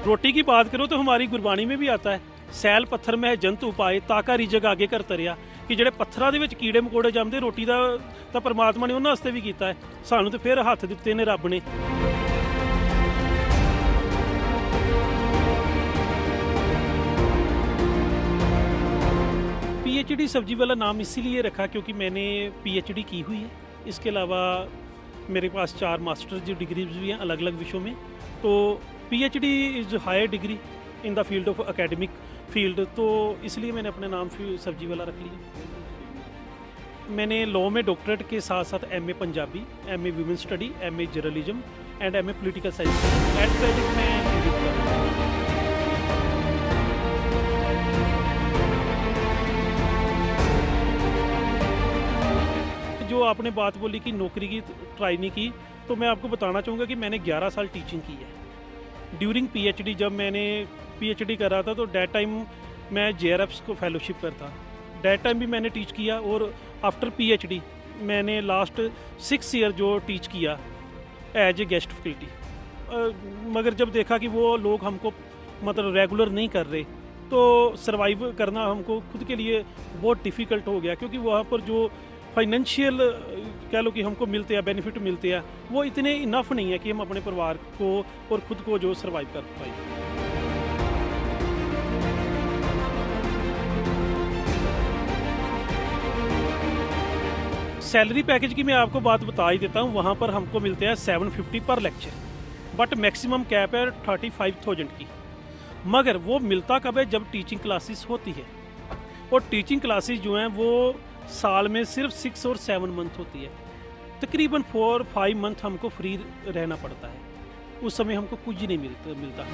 रोटी की बात करो तो हमारी गुरबाणी में भी आता है, सैल पत्थर में जंतु पाए ताका रिजक आगे कर तरिया, कि ਜਿਹੜੇ ਪੱਥਰਾਂ ਦੇ ਵਿੱਚ ਕੀੜੇ ਮਕੌੜੇ ਜੰਮਦੇ, ਰੋਟੀ ਦਾ ਤਾਂ ਪਰਮਾਤਮਾ ਨੇ ਉਹਨਾਂ ਵਾਸਤੇ ਵੀ ਕੀਤਾ ਹੈ, ਸਾਨੂੰ ਤੇ ਫਿਰ ਹੱਥ ਦਿੱਤੇ ਨੇ ਰੱਬ ਨੇ। पीएचडी सब्जी वाला नाम इसीलिए रखा क्योंकि मैंने पीएचडी की हुई है। इसके अलावा मेरे पास 4 मास्टर की डिग्रीज भी हैं अलग अलग विषयों में। तो PhD is higher degree in the field of academic field, तो इसलिए मैंने अपने नाम सब्जी वाला रख लिया। मैंने लॉ में डॉक्टरेट के साथ साथ MA Punjabi, MA women study, MA journalism and MA political science at present मैं डिग्री कर रहा हूँ। जो आपने बात बोली कि नौकरी की ट्राई नहीं की, तो मैं आपको बताना चाहूँगा कि मैंने 11 साल टीचिंग की है। ड्यूरिंग पीएचडी जब मैंने पीएचडी कर रहा था तो डेट टाइम मैं जेआरएफ को फेलोशिप पर था, डेट टाइम भी मैंने टीच किया। और आफ्टर पीएचडी मैंने लास्ट 6 ईयर जो टीच किया एज ए गेस्ट फैकल्टी। मगर जब देखा कि वो लोग हमको मतलब रेगुलर नहीं कर रहे, तो सर्वाइव करना हमको खुद के लिए बहुत डिफ़िकल्ट हो गया, क्योंकि वहाँ पर जो फाइनेंशियल कह लो कि हमको मिलते हैं, बेनिफिट मिलते हैं, वो इतने इनफ नहीं है कि हम अपने परिवार को और खुद को जो सर्वाइव कर पाए। सैलरी पैकेज की मैं आपको बात बता ही देता हूँ। वहाँ पर हमको मिलते हैं 750 पर लेक्चर, बट मैक्सिमम कैप है 35,000 की। मगर वो मिलता कब है? जब टीचिंग क्लासेस होती है, और टीचिंग क्लासेस जो हैं वो साल में सिर्फ 6 और 7 मंथ होती है। तकरीबन 4-5 मंथ हमको फ्री रहना पड़ता है, उस समय हमको कुछ ही नहीं मिलता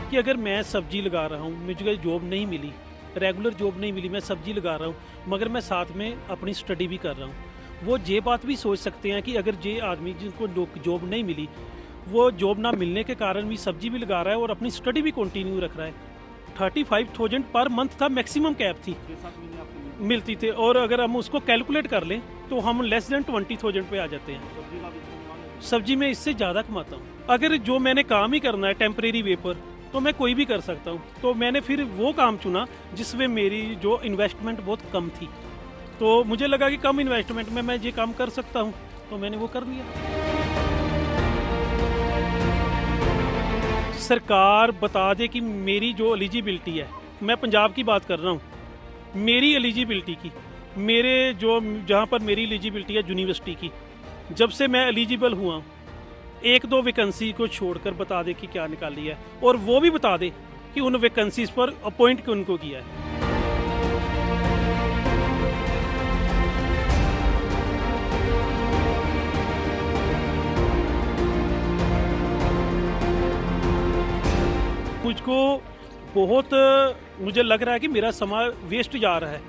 कि अगर मैं सब्जी लगा रहा हूँ, मुझे जॉब नहीं मिली, रेगुलर जॉब नहीं मिली, मैं सब्जी लगा रहा हूँ, मगर मैं साथ में अपनी स्टडी भी कर रहा हूँ। वो ये बात भी सोच सकते हैं कि अगर ये आदमी जिनको जॉब नहीं मिली, वो जॉब ना मिलने के कारण भी सब्जी भी लगा रहा है और अपनी स्टडी भी कंटिन्यू रख रहा है। 35,000 पर मंथ था, मैक्सिमम कैप थी मिलती थे। और अगर हम उसको कैलकुलेट कर लें तो हम लेस देन 20,000 पे आ जाते हैं। सब्जी में इससे ज़्यादा कमाता हूँ। अगर जो मैंने काम ही करना है टेम्परेरी वे पर, तो मैं कोई भी कर सकता हूँ। तो मैंने फिर वो काम चुना जिसमें मेरी जो इन्वेस्टमेंट बहुत कम थी, तो मुझे लगा कि कम इन्वेस्टमेंट में मैं ये काम कर सकता हूँ, तो मैंने वो कर लिया। सरकार बता दे कि मेरी जो एलिजिबिलिटी है, मैं पंजाब की बात कर रहा हूँ, मेरी एलिजिबिलिटी की, मेरे जो जहाँ पर मेरी एलिजिबिलिटी है यूनिवर्सिटी की, जब से मैं एलिजिबल हुआ, 1-2 वैकेंसी को छोड़कर बता दे कि क्या निकाली है, और वो भी बता दे कि उन वैकेंसीज पर अपॉइंट उनको किया है। मुझको बहुत मुझे लग रहा है कि मेरा समय वेस्ट जा रहा है,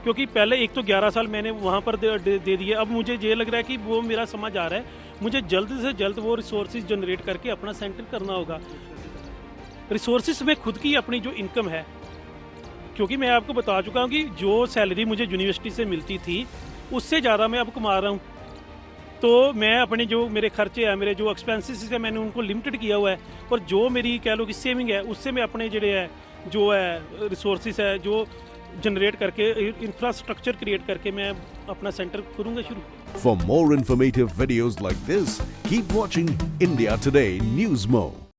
क्योंकि पहले एक तो 11 साल मैंने वहाँ पर दे दिए। अब मुझे ये लग रहा है कि वो मेरा समय जा रहा है। मुझे जल्द से जल्द वो रिसोर्सेज जनरेट करके अपना सेंटर करना होगा। रिसोर्सेज में खुद की अपनी जो इनकम है, क्योंकि मैं आपको बता चुका हूँ कि जो सैलरी मुझे यूनिवर्सिटी से मिलती थी उससे ज़्यादा मैं अब कमा रहा हूँ। तो मैं अपने जो मेरे खर्चे हैं, मेरे जो एक्सपेंसेस है, मैंने उनको लिमिटेड किया हुआ है। और जो मेरी कह लो कि सेविंग है, उससे मैं अपने जो है रिसोर्सेज है जो जनरेट करके, इंफ्रास्ट्रक्चर क्रिएट करके मैं अपना सेंटर करूँगा शुरू। For more informative videos like this, keep watching India Today News Mo.